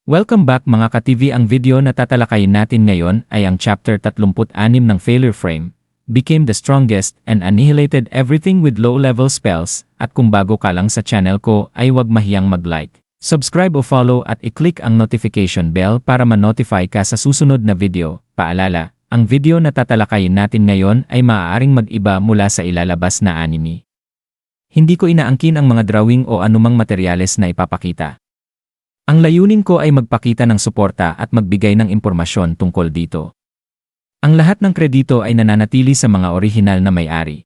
Welcome back mga ka-TV. Ang video na tatalakayin natin ngayon ay ang chapter 36 ng Failure Frame, Became the Strongest and Annihilated Everything with Low-Level Spells. At kung bago ka lang sa channel ko ay huwag mahiyang mag-like, subscribe o follow at i-click ang notification bell para ma-notify ka sa susunod na video. Paalala, ang video na tatalakayin natin ngayon ay maaaring mag-iba mula sa ilalabas na anime. Hindi ko inaangkin ang mga drawing o anumang materyales na ipapakita. Ang layunin ko ay magpakita ng suporta at magbigay ng impormasyon tungkol dito. Ang lahat ng kredito ay nananatili sa mga orihinal na may-ari.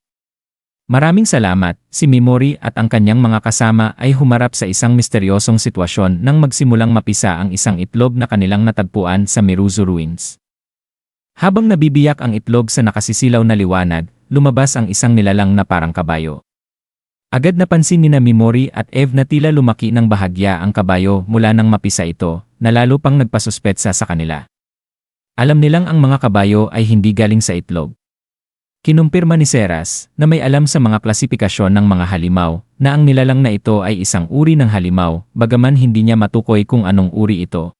Maraming salamat, si Mimori at ang kanyang mga kasama ay humarap sa isang misteryosong sitwasyon nang magsimulang mapisa ang isang itlog na kanilang natagpuan sa Miruzu Ruins. Habang nabibiyak ang itlog sa nakasisilaw na liwanag, lumabas ang isang nilalang na parang kabayo. Agad napansin ni Mimori at Eve na tila lumaki ng bahagya ang kabayo mula nang mapisa ito, na lalo pang nagpasuspetsa sa kanila. Alam nilang ang mga kabayo ay hindi galing sa itlog. Kinumpirma ni Seras na may alam sa mga klasifikasyon ng mga halimaw na ang nilalang na ito ay isang uri ng halimaw, bagaman hindi niya matukoy kung anong uri ito.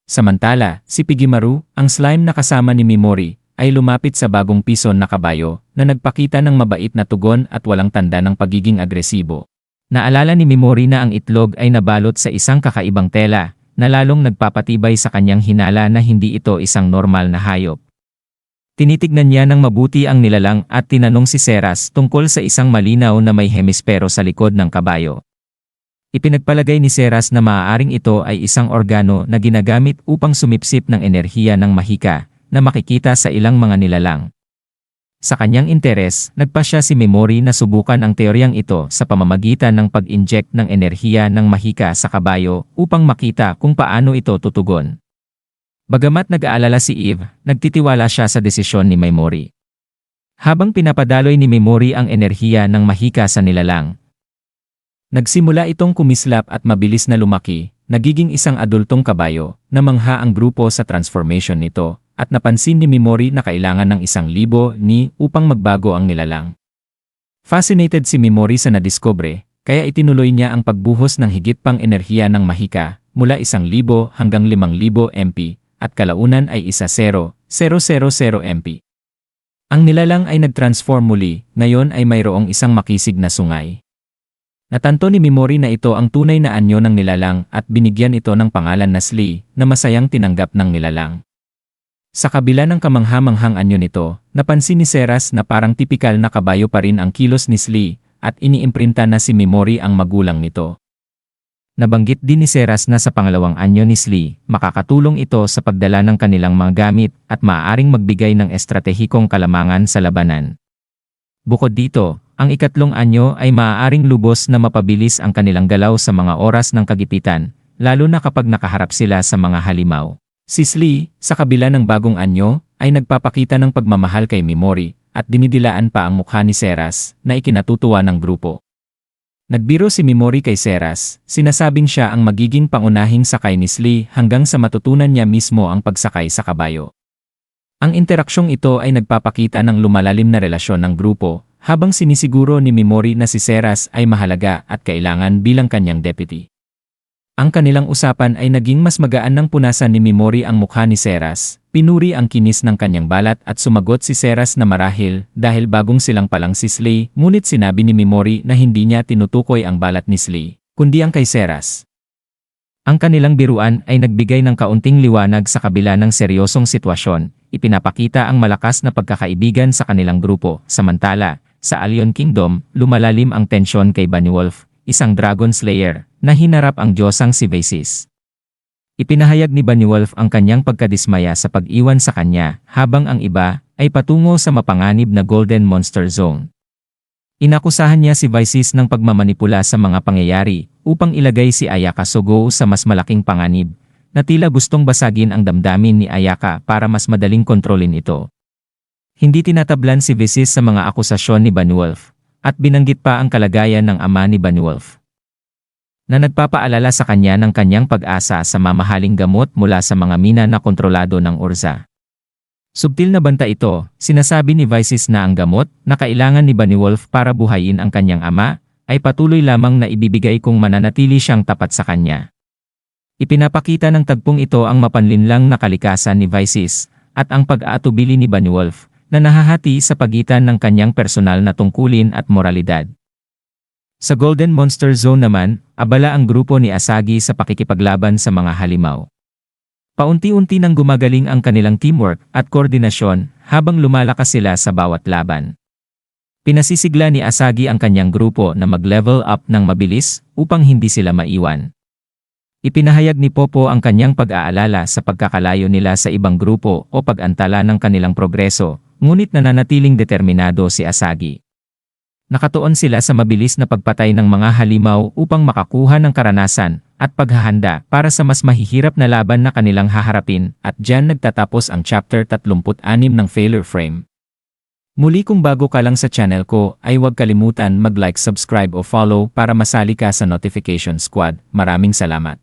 Samantala, si Pigimaru, ang slime na kasama ni Mimori, ay lumapit sa bagong pison na kabayo na nagpakita ng mabait na tugon at walang tanda ng pagiging agresibo. Naalala ni Mimori na ang itlog ay nabalot sa isang kakaibang tela na lalong nagpapatibay sa kanyang hinala na hindi ito isang normal na hayop. Tinitignan niya ng mabuti ang nilalang at tinanong si Seras tungkol sa isang malinaw na may hemispero sa likod ng kabayo. Ipinagpalagay ni Seras na maaaring ito ay isang organo na ginagamit upang sumipsip ng enerhiya ng mahika na makikita sa ilang mga nilalang. Sa kanyang interes, nagpasya si Mimori na subukan ang teoryang ito sa pamamagitan ng pag-inject ng enerhiya ng mahika sa kabayo upang makita kung paano ito tutugon. Bagamat nag-aalala si Eve, nagtitiwala siya sa desisyon ni Mimori. Habang pinapadaloy ni Mimori ang enerhiya ng mahika sa nilalang, nagsimula itong kumislap at mabilis na lumaki, nagiging isang adultong kabayo, na mangha ang grupo sa transformation nito. At napansin ni Mimori na kailangan ng 1,000 ni upang magbago ang nilalang. Fascinated si Mimori sa nadiskubre, kaya itinuloy niya ang pagbuhos ng higit pang enerhiya ng mahika mula 1,000 hanggang 5,000 MP at kalaunan ay 10,000 MP. Ang nilalang ay nag-transform muli, ngayon ay mayroong isang makisig na sungay. Natanto ni Mimori na ito ang tunay na anyo ng nilalang at binigyan ito ng pangalan na Slee na masayang tinanggap ng nilalang. Sa kabila ng kamangha-manghang anyo nito, napansin ni Seras na parang tipikal na kabayo pa rin ang kilos ni Slee at iniimprinta na si Mimori ang magulang nito. Nabanggit din ni Seras na sa pangalawang anyo ni Slee, makakatulong ito sa pagdala ng kanilang mga gamit at maaaring magbigay ng estratehikong kalamangan sa labanan. Bukod dito, ang ikatlong anyo ay maaaring lubos na mapabilis ang kanilang galaw sa mga oras ng kagipitan, lalo na kapag nakaharap sila sa mga halimaw. Si Slee, sa kabila ng bagong anyo, ay nagpapakita ng pagmamahal kay Mimori at dinidilaan pa ang mukha ni Seras na ikinatutuwa ng grupo. Nagbiro si Mimori kay Seras, sinasabing siya ang magiging pangunahing sakay ni Slee hanggang sa matutunan niya mismo ang pagsakay sa kabayo. Ang interaksyong ito ay nagpapakita ng lumalalim na relasyon ng grupo, habang sinisiguro ni Mimori na si Seras ay mahalaga at kailangan bilang kanyang deputy. Ang kanilang usapan ay naging mas magaan nang punasan ni Mimori ang mukha ni Seras, pinuri ang kinis ng kanyang balat at sumagot si Seras na marahil dahil bagong silang palang si Slee, ngunit sinabi ni Mimori na hindi niya tinutukoy ang balat ni Slee, kundi ang kay Seras. Ang kanilang biruan ay nagbigay ng kaunting liwanag sa kabila ng seryosong sitwasyon, ipinapakita ang malakas na pagkakaibigan sa kanilang grupo. Samantala, sa Alien Kingdom, lumalalim ang tensyon kay Baniwolf, isang Dragon Slayer, na hinarap ang Diyosang si Vasis. Ipinahayag ni Baniwolf ang kanyang pagkadismaya sa pag-iwan sa kanya, habang ang iba ay patungo sa mapanganib na Golden Monster Zone. Inakusahan niya si Vasis ng pagmamanipula sa mga pangyayari upang ilagay si Ayaka Sogo sa mas malaking panganib, na tila gustong basagin ang damdamin ni Ayaka para mas madaling kontrolin ito. Hindi tinatablan si Vasis sa mga akusasyon ni Baniwolf, at binanggit pa ang kalagayan ng ama ni Baniwolf, na nagpapaalala sa kanya ng kanyang pag-asa sa mamahaling gamot mula sa mga mina na kontrolado ng Urza. Subtil na banta ito, sinasabi ni Vasis na ang gamot na kailangan ni Baniwolf para buhayin ang kanyang ama ay patuloy lamang na ibibigay kung mananatili siyang tapat sa kanya. Ipinapakita ng tagpong ito ang mapanlinlang na kalikasan ni Vices at ang pag-aatubili ni Beowulf na nahahati sa pagitan ng kanyang personal na tungkulin at moralidad. Sa Golden Monster Zone naman, abala ang grupo ni Asagi sa pakikipaglaban sa mga halimaw. Paunti-unti nang gumagaling ang kanilang teamwork at koordinasyon habang lumalakas sila sa bawat laban. Pinasisigla ni Asagi ang kanyang grupo na mag-level up ng mabilis upang hindi sila maiwan. Ipinahayag ni Popo ang kanyang pag-aalala sa pagkakalayo nila sa ibang grupo o pag-antala ng kanilang progreso, ngunit nananatiling determinado si Asagi. Nakatuon sila sa mabilis na pagpatay ng mga halimaw upang makakuha ng karanasan at paghahanda para sa mas mahihirap na laban na kanilang haharapin, at diyan nagtatapos ang chapter 36 ng Failure Frame. Muli, kung bago ka lang sa channel ko ay huwag kalimutan mag-like, subscribe o follow para masali ka sa notification squad. Maraming salamat.